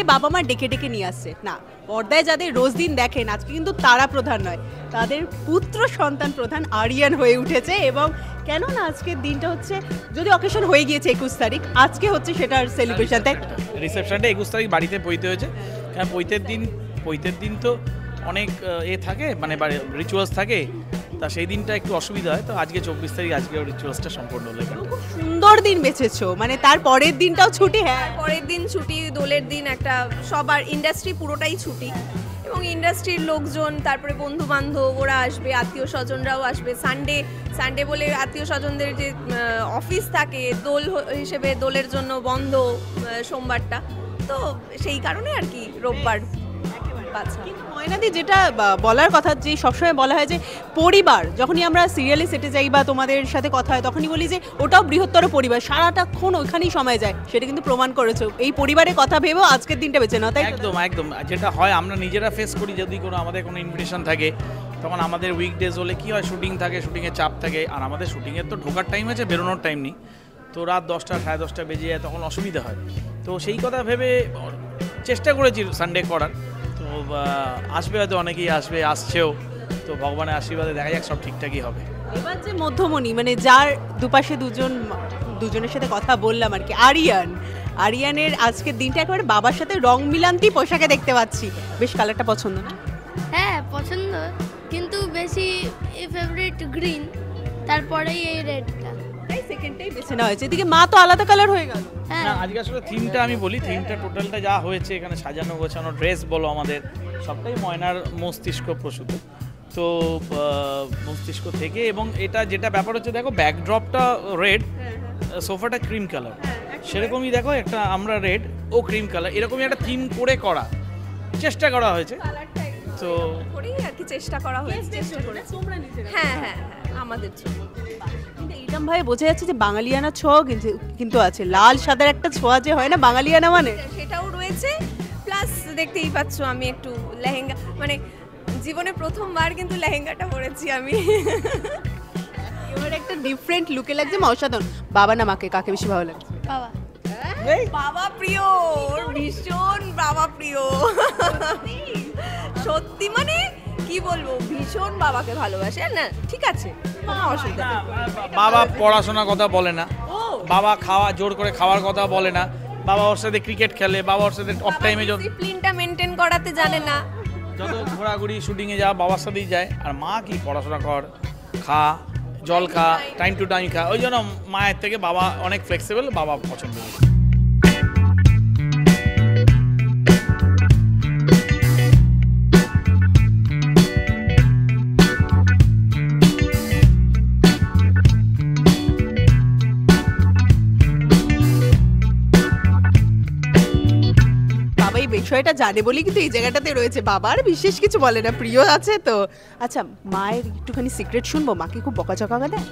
আজকে বাবা মা ডেকে ডেকে নিয়ে আসছে না, পর্দায় যাদের রোজ দিন দেখেন আজকে কিন্তু তারা প্রধান নয়, তাদের পুত্র সন্তান প্রধান আরিয়ান হয়ে উঠেছে। এবং কেন না আজকের দিনটা হচ্ছে, যদি অকেশন হয়ে গিয়েছে 21 তারিখ, আজকে হচ্ছে সেটার সেলিব্রেশন, তাই রিসেপশনটা 21 তারিখ বাড়িতে পৈতে হয়েছে। কারণ পৈতের দিন তো অনেক থাকে, মানে রিচুয়ালস থাকে, তা সেই দিনটা একটু অসুবিধা হয়। তো আজকে 24 তারিখ, আজকে রিচুয়ালসটা সম্পূর্ণ হলো। খুব সুন্দর দিন বেছেছো, মানে তার পরের দিনটাও ছুটি। হ্যাঁ, পরের দিন ছুটি, দোলের দিন একটা সবার ইন্ডাস্ট্রি পুরোটাই ছুটি, এবং ইন্ডাস্ট্রির লোকজন, তারপরে বন্ধু বান্ধব ওরা আসবে, আত্মীয় স্বজনরাও আসবে। সানডে বলে আত্মীয় স্বজনদের যে অফিস থাকে দোল হিসেবে, দোলের জন্য বন্ধ সোমবারটা, তো সেই কারণে আর কি রোববার। ময়নাদি, যেটা বলার কথা, যে সবসময় বলা হয় যে পরিবার, যখনই আমরা সিরিয়ালে সেটে যাই বা তোমাদের সাথে কথা হয় তখনই বলি যে ওটাও বৃহত্তর পরিবার, সারাটাক্ষণ ওইখানেই সময় যায়, সেটা কিন্তু প্রমাণ করেছো। এই পরিবারের কথা ভেবেও আজকের দিনটা বেছে নাও, তাই? একদম একদম, যেটা হয় আমরা নিজেরা ফেস করি, যদি আমাদের কোনো ইনভিটেশন থাকে তখন আমাদের উইকডেজ হলে কি হয়, শুটিং থাকে, শুটিংয়ের চাপ থাকে, আর আমাদের শুটিংয়ের তো ঢোকার টাইম আছে, বেরোনোর টাইম নেই, তো রাত 10টা 10:30 বেজে যায়, তখন অসুবিধা হয়। তো সেই কথা ভেবে চেষ্টা করেছি সানডে করার। তো আসবে হয়তো অনেকেই আসছেও, তো ভগবানের আশীর্বাদে দেখা যাক সব ঠিকঠাকই হবে। এবার যে মধ্যমণি, মানে যার দুপাশে দুজনের সাথে কথা বললাম আর কি, আরিয়ানের আজকের দিনটা একেবারে বাবার সাথে রং মিলান্তি পোশাকে দেখতে পাচ্ছি। বেশ কালারটা পছন্দ না? হ্যাঁ পছন্দ, কিন্তু বেশি ফেভারিট গ্রিন, তারপরেই এই রেডটা, তাই সেকেন্ডটাই বেছে নেওয়া হয়েছে। এদিকে মা তো আলাদা কালার হয়ে গেল। হ্যাঁ না, আজকে আসলে থিমটা আমি বলি, থিমটা টোটালটা যা হয়েছে এখানে সাজানো গোছানো, ড্রেস বলো আমাদের সবটাই ময়নার মস্তিষ্ক প্রসূত। তো মস্তিষ্ক থেকে, এবং এটা যেটা ব্যাপার হচ্ছে, দেখো ব্যাকড্রপটা রেড, সোফাটা ক্রিম কালার, সেরকমই দেখো একটা আমরা রেড ও ক্রিম কালার, এরকমই একটা থিম করে করা চেষ্টা করা হয়েছে। তো করেই আর কি চেষ্টা করা হয়েছে, হ্যাঁ হ্যাঁ আমাদের জন্য। এইরকম ভাবে বোঝা যাচ্ছে যে বাঙালিয়ানা ছোঁয়া কিন্তু আছে, লাল সাদার একটা ছোঁয়া যে হয় না বাঙালিয়ানা, মানে সেটাও রয়েছে। প্লাস দেখতেই পাচ্ছ আমি একটু লেহেঙ্গা, মানে জীবনে প্রথমবার কিন্তু লেহেঙ্গাটা পরেছি আমি। এবার একটা ডিফারেন্ট লুকে লাগছে, অসাধারণ। বাবা না মাকে, কাকে বেশি ভালো লাগছে? বাবা। বাবা প্রিয়, ভীষণ বাবা প্রিয়, সত্যি, মানে কি বলবো, ভীষণ বাবাকে ভালোবাসে না, ঠিক আছে কোনো অসুবিধা নেই। বাবা পড়াশোনার কথা বলে না, বাবা জোর করে খাওয়ার কথা বলে না, বাবা ওর সাথে ক্রিকেট খেলে, বাবা ওর সাথে অফ টাইমে ডিসিপ্লিনটা মেনটেন করাতে জানে না, যত ঘোরাঘুরি শুটিংয়ে যাওয়া বাবার সাথেই যায়। আর মা কি পড়াশোনা কর, খা, জল খা, টাইম টু টাইম খা, ওই জন্য মায়ের থেকে বাবা অনেক ফ্লেক্সিবল, বাবা পছন্দ করে। বিষয়টা জানে বলি কিন্তু এই জায়গাটাতে রয়েছে, বাবার বিশেষ কিছু বলে না, প্রিয় আছে তো। আচ্ছা, মায়ের একটুখানি সিক্রেট শুনবো, মাকে খুব বকাঝকা দেয়?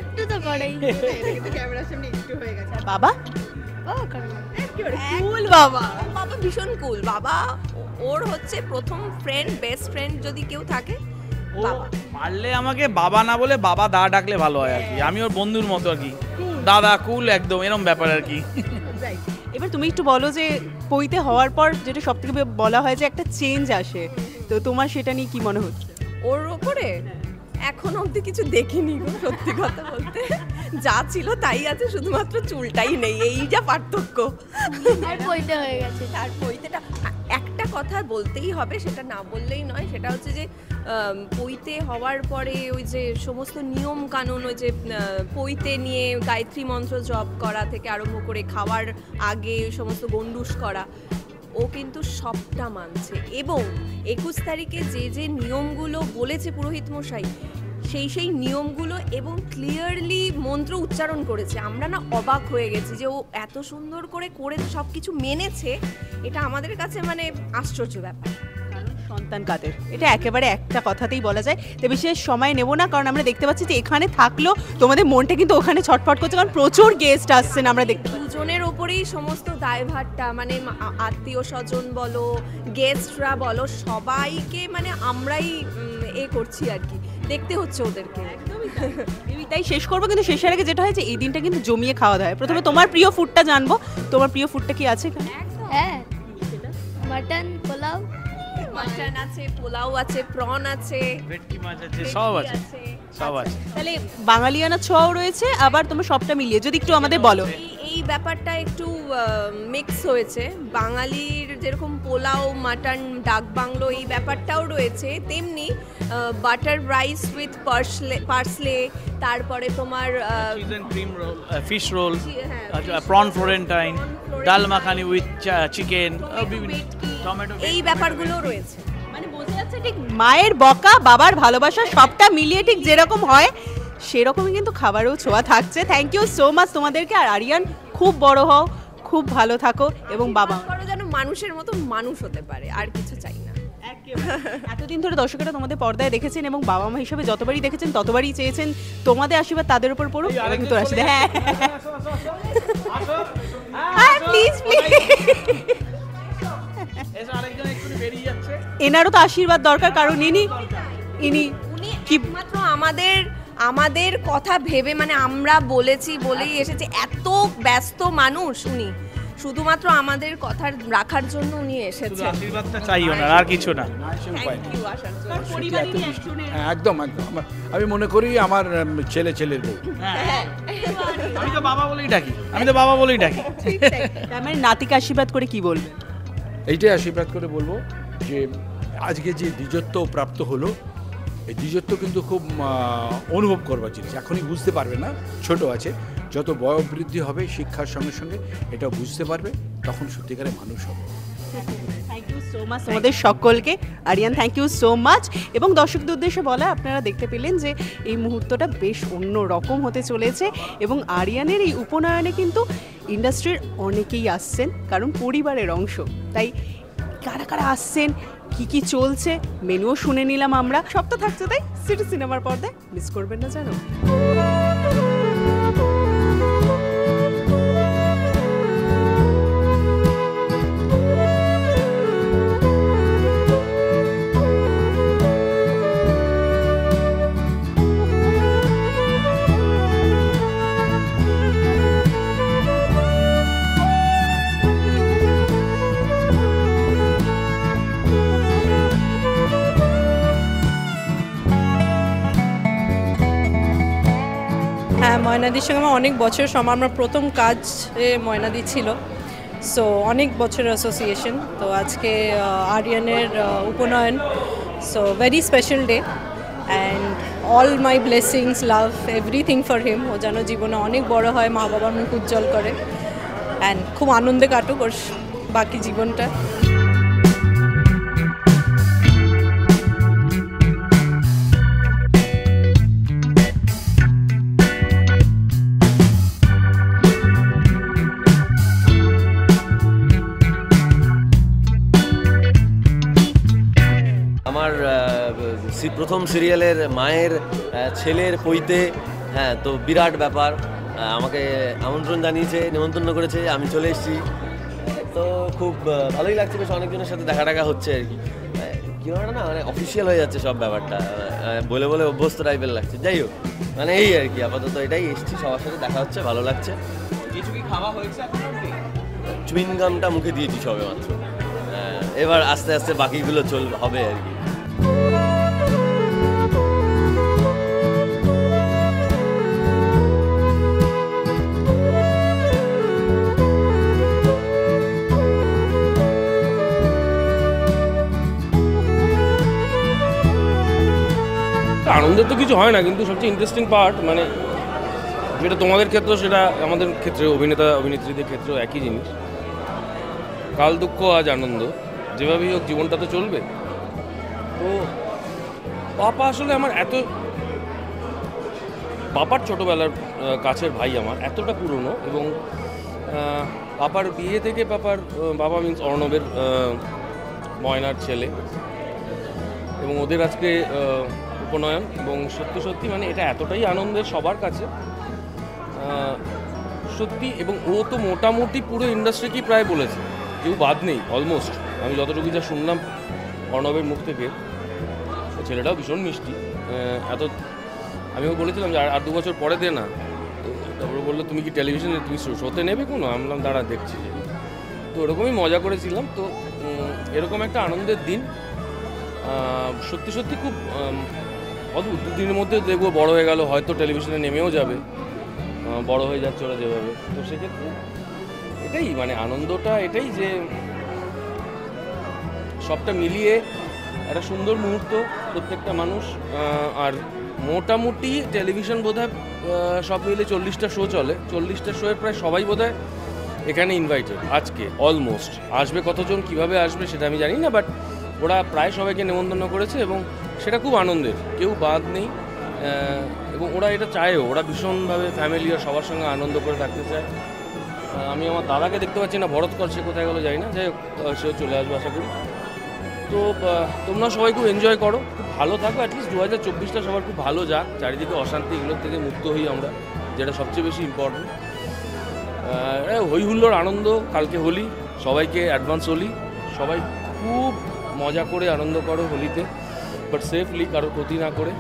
একটু তো করেই। ক্যামেরার সামনে একটু হয়ে গেছে। বাবা কুল, বাবা ভীষণ কুল। বাবা ওর হচ্ছে প্রথম ফ্রেন্ড, বেস্ট ফ্রেন্ড যদি কেউ থাকে, পারলে আমাকে বাবা না বলে বাবা দা ডাকলে ভালো হয় আর কি, আমি ওর বন্ধুর মতো আর কি, দাদা কুল একদম এরকম ব্যাপার আর কি। এবার তুমি একটু বলো যে পৈতে হওয়ার পর যেটা সব থেকে বলা হয় যে একটা চেঞ্জ আসে, তো তোমার সেটা নিয়ে কি মনে হচ্ছে? ওর ওপরে এখন অবধি কিছু দেখিনি গো, সত্যি কথা বলতে, যা ছিল তাই আছে, শুধুমাত্র চুলটাই নেই, এই যা পার্থক্য। আর পইতে হয়ে গেছে। তার পৈতেটা একটা কথা বলতেই হবে, সেটা না বললেই নয়, সেটা হচ্ছে যে পৈতে হওয়ার পরে ওই যে সমস্ত নিয়ম কানুন, ওই যে পৈতে নিয়ে গায়ত্রী মন্ত্র জপ করা থেকে আরম্ভ করে খাওয়ার আগে ওই সমস্ত গন্ডুস করা, ও কিন্তু সবটা মানছে। এবং 21 তারিখে যে যে নিয়মগুলো বলেছে পুরোহিত মশাই, সেই নিয়মগুলো এবং ক্লিয়ারলি মন্ত্র উচ্চারণ করেছে। আমরা না অবাক হয়ে গেছি যে ও এত সুন্দর করে সব কিছু মেনেছে, এটা আমাদের কাছে মানে আশ্চর্য ব্যাপার। সন্তান কাদের, এটা একেবারে একটা কথাতেই বলা যায়। তো বিশেষ সময় নেব না, কারণ আমরা দেখতে পাচ্ছি যে এখানে থাকলেও তোমাদের মনটা কিন্তু ওখানে ছটফট করছে, কারণ প্রচুর গেস্ট আসছেন। আমরা দেখতে দুজনের ওপরেই সমস্ত দায়ভারটা, মানে আত্মীয় স্বজন বলো, গেস্টরা বলো, সবাইকে মানে আমরাই করছি আর কি, দেখতে হচ্ছে ওদেরকে। তাই শেষ করবো, কিন্তু শেষের আগে যেটা হয়েছে, এই দিনটা কিন্তু জমিয়ে খাওয়া দাওয়া। প্রথমে তোমার প্রিয় ফুডটা জানবো, তোমার প্রিয় ফুডটা কি আছে? একদম হ্যাঁ, মাটন পোলাও। মাটন আছে, পোলাও আছে, প্রন আছে, ভেটকি মাছ আছে, সব আছে, সব আছে। তাহলে বাঙালিয়ানা ছোঁয়াও রয়েছে, আবার তোমার সবটা মিলিয়ে যদি একটু আমাদের বলো। এই ব্যাপারটা একটু মিক্স হয়েছে। বাঙালির যেরকম পোলাও, মাটন, ডাক বাংলো এই ব্যাপারটাও রয়েছে, তেমনি বাটার রাইস উইথ পার্সলে, তারপরে তোমার cheese and cream roll, fish roll, হ্যাঁ, prawn florentine, Florentine, dal makhani with chicken, বিভিন্ন ভেটকি, টমেটো, এই ব্যাপারগুলো রয়েছে। মানে বোঝা যাচ্ছে ঠিক মায়ের বকা, বাবার ভালোবাসা সবটা মিলিয়ে ঠিক যেরকম হয় সেরকমই কিন্তু খাবারেও ছোঁয়া থাকছে। থ্যাংক ইউ সো মাচ তোমাদেরকে। আর আরিয়ান, খুব বড় হও, খুব ভালো থাকো, এবং বাবা করো যেন মানুষের মতো মানুষ হতে পারে, আর কিছু চাই না। এতদিন ধরে দর্শকেরা তোমাদের পর্দায় দেখেছেন এবং বাবা মা হিসেবে যতবারই দেখেছেন ততবারই চেয়েছেন তোমাদের আশীর্বাদ তাদের উপর পড়ুক। এবার কিন্তু আশীর্বাদ, হ্যাঁ হ্যাঁ, প্লিজ প্লিজ, এসে আরেকজন একটু বেরিয়ে যাচ্ছে। এনারও তো আশীর্বাদ দরকার, কারণ ইনি উনি কি মাত্র আমাদের কথা ভেবে, মানে আমরা বলেছি বলেই এসেছে। এত ব্যস্ত মানুষ উনি, শুধুমাত্র আমাদের কথা রাখার জন্য উনি শুধু এসেছেন। আশীর্বাদটা চাই ওনার, আর কিছু না। থ্যাংক ইউ আসার জন্য। পরিবারেরই একজনের হ্যাঁ, একদম একদম। আমি মনে করি আমার ছেলের বউ। হ্যাঁ, আমি তো বাবা বলেই ডাকি, আমি তো বাবা বলেই ডাকি। তার মানে নাতিকে আশীর্বাদ করে কি বলবেন? এইটাই আশীর্বাদ করে বলবো যে আজকে যে দ্বিজত্ব প্রাপ্ত হলো, এই দ্বিজত্ব কিন্তু খুব অনুভব করবার জিনিস। এখনই বুঝতে পারবে না, ছোট আছে, যত বয়োবৃদ্ধি হবে শিক্ষার সঙ্গে সঙ্গে এটাও বুঝতে পারবে, তখন সত্যিকারে মানুষ হবে। থ্যাংক ইউ সো মাচ তোমাদের সকলকে। Aryan, thank you so much. এবং দর্শকদের উদ্দেশ্যে বলা, আপনারা দেখতে পেলেন যে এই মুহূর্তটা বেশ অন্য রকম হতে চলেছে, এবং আরিয়ানের এই উপনয়নে কিন্তু ইন্ডাস্ট্রির অনেকেই আসছেন, কারণ পরিবারের অংশ। তাই কারা কারা আসছেন, কি কি চলছে, মেনুও শুনে নিলাম আমরা, সব তো থাকছে তাই সিটি সিনেমার পর্দায়, মিস করবেন না জানো। হ্যাঁ, ময়নাদির সঙ্গে আমার অনেক বছর আমার প্রথম কাজ ময়নাদি ছিল, সো অনেক বছরের অ্যাসোসিয়েশন। তো আজকে আরিয়ানের উপনয়ন, so very special day and all my blessings, love, everything for him. ও যেন জীবনে অনেক বড় হয়, মা বাবার মুখ উজ্জ্বল করে, অ্যান্ড খুব আনন্দে কাটুক ওর বাকি জীবনটা। আমার প্রথম সিরিয়ালের মায়ের ছেলের পৈতে, হ্যাঁ, তো বিরাট ব্যাপার। আমাকে আমন্ত্রণ জানিয়েছে, নিমন্ত্রণ করেছে, আমি চলে এসেছি। তো খুব ভালোই লাগছে, বেশ অনেকজনের সাথে দেখা হচ্ছে আর কি। কী বলে না, মানে অফিসিয়াল হয়ে যাচ্ছে সব ব্যাপারটা, বলে বলে অভ্যস্ত টাইপের লাগছে। যাই হোক, মানে এই আর কি, আপাতত এটাই এসেছি, সবার সাথে দেখা হচ্ছে, ভালো লাগছে। কিছু কি খাওয়া হয়েছে এখন অবধি? চুইংগামটা মুখে দিয়েছি সবে মাত্র, এবার আস্তে আস্তে বাকিগুলো হবে আর কি। আনন্দের তো কিছু হয় না, কিন্তু সবচেয়ে ইন্টারেস্টিং পার্ট, মানে যেটা তোমাদের ক্ষেত্রে সেটা আমাদের ক্ষেত্রে, অভিনেত্রীদের ক্ষেত্রেও একই জিনিস। কাল দুঃখ আজ আনন্দ, যেভাবেই হোক জীবনটা তো চলবে। তো পাপা আসলে আমার পাপার ছোটোবেলার কাছের ভাই, আমার এতটা পুরনো, এবং পাপার বিয়ে থেকে বাবা মিন্স অর্ণবের ময়নার ছেলে, এবং ওদের আজকে উপনয়ন, এবং সত্যি মানে এটা এতটাই আনন্দের সবার কাছে সত্যি। এবং ও তো মোটামুটি পুরো ইন্ডাস্ট্রিকেই প্রায় বলেছে, কেউ বাদ নেই অলমোস্ট। আমি যতটুকু যা শুনলাম অর্ণবের মুখ থেকে, ছেলেটাও ভীষণ মিষ্টি। আমিও বলেছিলাম যে আর 2 বছর পরে দে না, তো তারপরে বললো তুমি কি টেলিভিশনে তুমি শোতে নেবে কোনো? আমি বললাম দাঁড়া দেখছি। তো ওরকমই মজা করেছিলাম। তো এরকম একটা আনন্দের দিন সত্যি সত্যি খুব অদ্ভুত। দুদিনের মধ্যে দেখবো বড় হয়ে গেল, হয়তো টেলিভিশনে নেমেও যাবে, বড় হয়ে যাচ্ছে ওরা যেভাবে। তো সেক্ষেত্রে এটাই মানে আনন্দটা এটাই যে সবটা মিলিয়ে একটা সুন্দর মুহূর্ত প্রত্যেকটা মানুষ। আর মোটামুটি টেলিভিশন বোধহয় সব মিলে 40টা শো চলে, 40টা শোয়ের প্রায় সবাই বোধহয় এখানে ইনভাইটেড আজকে অলমোস্ট। আসবে কতজন কীভাবে আসবে সেটা আমি জানি না, বাট ওরা প্রায় সবাইকে নেমন্তন্ন করেছে এবং সেটা খুব আনন্দের, কেউ বাদ নেই। এবং ওরা এটা চায়ও, ওরা ভীষণভাবে ফ্যামিলি আর সবার সঙ্গে আনন্দ করে থাকতে চায়। আমি আমার দাদাকে দেখতে পাচ্ছি না, ভরতকর সে কোথায় গেলো জানি না, যাই হোক সেও চলে আসবে আশা করি। তো তোমরা সবাই খুব এনজয় করো, খুব ভালো থাকো। অ্যাটলিস্ট 2024টা সবার খুব ভালো যাক, চারিদিকে অশান্তি এগুলোর থেকে মুক্ত হই আমরা, যেটা সবচেয়ে বেশি ইম্পর্টেন্ট। হই হুল্লোড় আনন্দ, কালকে হোলি, সবাইকে অ্যাডভান্স হোলি। সবাই খুব মজা করে আনন্দ করো হোলিতে, বাট সেফলি, কারোর ক্ষতি না করে।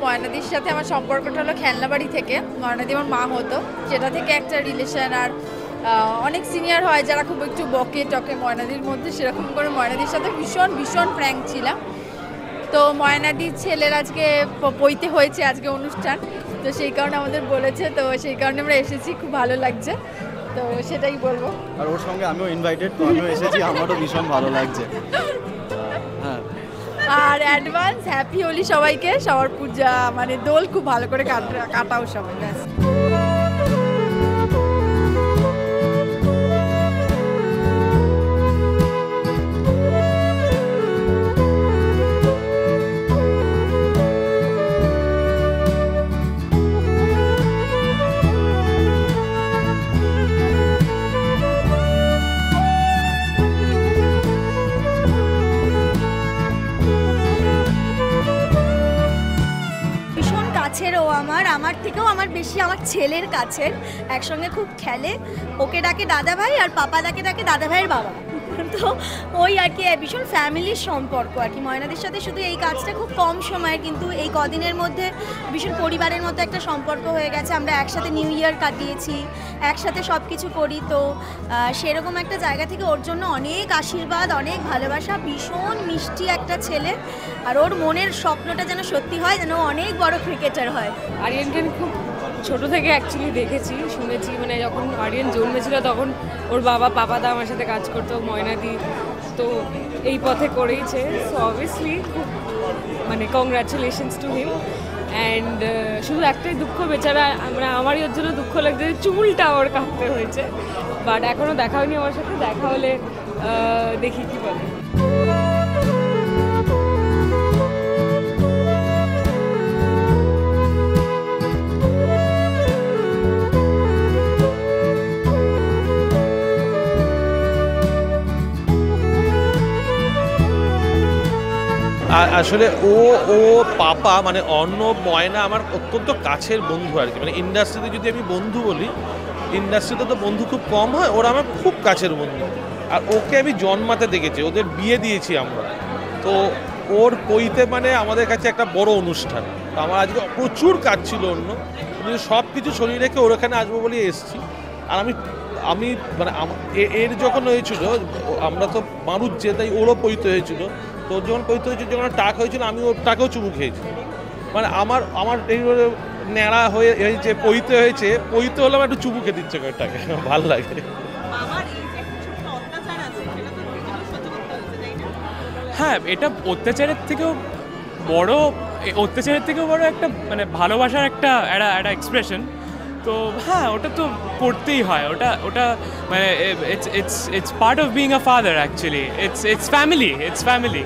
ময়নাদির সাথে আমার সম্পর্কটা হলো খেলনাবাড়ি থেকে। ময়নাদি আমার মা হতো, সেটা থেকে একটা রিলেশন। আর অনেক সিনিয়র হয় যারা খুব একটু বকে টকে ময়নাদির মধ্যে, সেরকম করে ময়নাদির সাথে ভীষণ ভীষণ ফ্র্যাঙ্ক ছিলাম। তো ময়নাদির ছেলের আজকে পৈতে হয়েছে, আজকে অনুষ্ঠান, তো সেই কারণে আমাদের বলেছে, তো সেই কারণে আমরা এসেছি, খুব ভালো লাগছে, তো সেটাই বলবো। আর ওর সঙ্গে আমিও ইনভাইটেড, তো আমিও এসেছি, আমারও ভীষণ ভালো লাগছে। হ্যাঁ, আর অ্যাডভান্স হ্যাপি হোলি সবাইকে, সবার পূজা মানে দোল খুব ভালো করে কাটাও সবাই। ব্যাস। ও আমার থেকেও আমার বেশি আমার ছেলের কাছের, একসঙ্গে খুব খেলে, ওকে ডাকে দাদা ভাই আর পাপা ডাকে দাদা ভাইয়ের বাবা। তো ওই আর কি ভীষণ ফ্যামিলির সম্পর্ক আর কি ময়নাদের সাথে। শুধু এই কাজটা খুব কম সময়ের, কিন্তু এই কদিনের মধ্যে ভীষণ পরিবারের মতো একটা সম্পর্ক হয়ে গেছে। আমরা একসাথে নিউ ইয়ার কাটিয়েছি, একসাথে সব কিছু করি। তো সেরকম একটা জায়গা থেকে ওর জন্য অনেক আশীর্বাদ, অনেক ভালোবাসা। ভীষণ মিষ্টি একটা ছেলে, আর ওর মনের স্বপ্নটা যেন সত্যি হয়, যেন অনেক বড় ক্রিকেটার হয়। আরিয়ানকে খুব ছোট থেকে অ্যাকচুয়ালি দেখেছি, শুনেছি, মানে যখন আরিয়ান জন্মেছিল তখন ওর বাবা পাপাদা আমার সাথে কাজ করতো, ময়নাদি, তো এই পথে করেইছে। সো অবভিয়াসলি খুব মানে কংগ্রাচুলেশনস টু হিম। অ্যান্ড শুধু একটাই দুঃখ, বেচারা, আমরা আমারই ওর জন্য দুঃখ লাগছে, চুলটা ওর কাটতে হয়েছে, বাট এখনও দেখা হয়নি আমার সাথে। দেখা হলে দেখি কী বলে। আসলে ও পাপা মানে অর্ণব, ময়না আমার অত্যন্ত কাছের বন্ধু আর কি। মানে ইন্ডাস্ট্রিতে যদি আমি বন্ধু বলি, ইন্ডাস্ট্রিতে তো বন্ধু খুব কম হয়, ওরা আমার খুব কাছের বন্ধু। আর ওকে আমি জন্মাতে দেখেছি, ওদের বিয়ে দিয়েছি আমরা, তো ওর পৈতে মানে আমাদের কাছে একটা বড় অনুষ্ঠান। তো আমার আজকে প্রচুর কাজ ছিল অন্য, সব কিছু সরিয়ে রেখে ওর এখানে আসবো বলে এসেছি। আর আমি মানে এর যখন হয়েছিল, আমরা তো মানুষ যে, তাই ওরও পৈতে হয়েছিল। তো যখন পৈতে হয়েছিল, যখন টাক হয়েছিল, আমি ওর টাকেও চুমু খেয়েছি। মানে আমার এই ন্যাড়া হয়ে যে পৈতে হয়েছে, পৈতে হলে আমার একটু চুমু খেতে ইচ্ছে করে, টাকে ভালো লাগে। হ্যাঁ, এটা অত্যাচারের থেকেও বড় একটা মানে ভালোবাসার একটা এক্সপ্রেশন। তো হ্যাঁ, ওটা তো করতেই হয়, ওটা মানে it's part of being a father actually. It's family.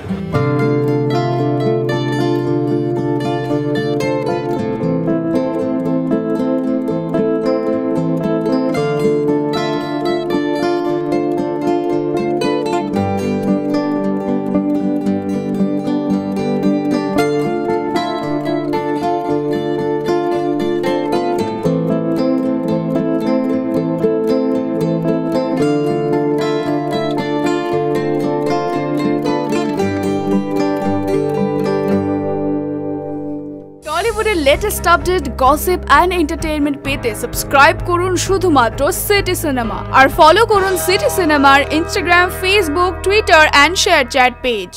Latest update, gossip and entertainment পেতে সাবস্ক্রাইব করুন শুধুমাত্র সিটি সিনেমা আর ফলো করুন সিটি সিনেমার Instagram, Facebook, Twitter and share chat page.